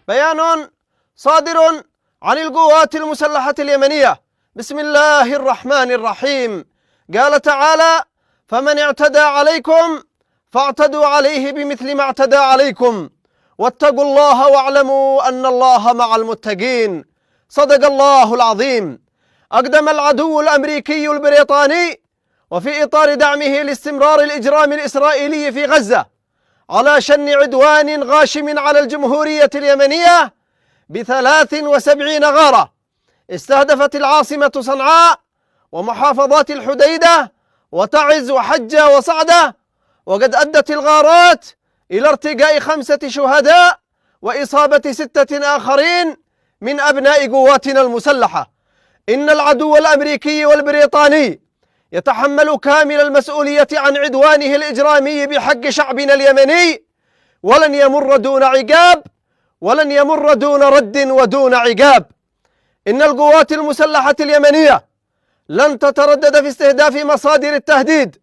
بيان صادر عن القوات المسلحة اليمنية. بسم الله الرحمن الرحيم. قال تعالى: فمن اعتدى عليكم فاعتدوا عليه بمثل ما اعتدى عليكم واتقوا الله واعلموا أن الله مع المتقين. صدق الله العظيم. أقدم العدو الأمريكي البريطاني وفي إطار دعمه لاستمرار الإجرام الإسرائيلي في غزة على شن عدوان غاشم على الجمهورية اليمنية ب73 غارة استهدفت العاصمة صنعاء ومحافظات الحديدة وتعز وحجة وصعدة، وقد أدت الغارات إلى ارتقاء 5 شهداء وإصابة 6 آخرين من أبناء قواتنا المسلحة. إن العدو الأمريكي والبريطاني يتحمل كامل المسؤولية عن عدوانه الإجرامي بحق شعبنا اليمني، ولن يمر دون عقاب، ولن يمر دون رد ودون عقاب. إن القوات المسلحة اليمنية لن تتردد في استهداف مصادر التهديد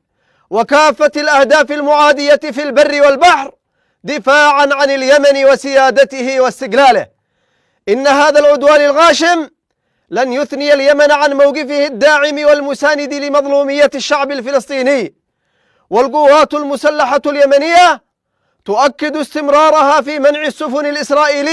وكافة الأهداف المعادية في البر والبحر دفاعا عن اليمن وسيادته واستقلاله. إن هذا العدوان الغاشم لن يثني اليمن عن موقفه الداعم والمساند لمظلومية الشعب الفلسطيني، والقوات المسلحة اليمنية تؤكد استمرارها في منع السفن الإسرائيلية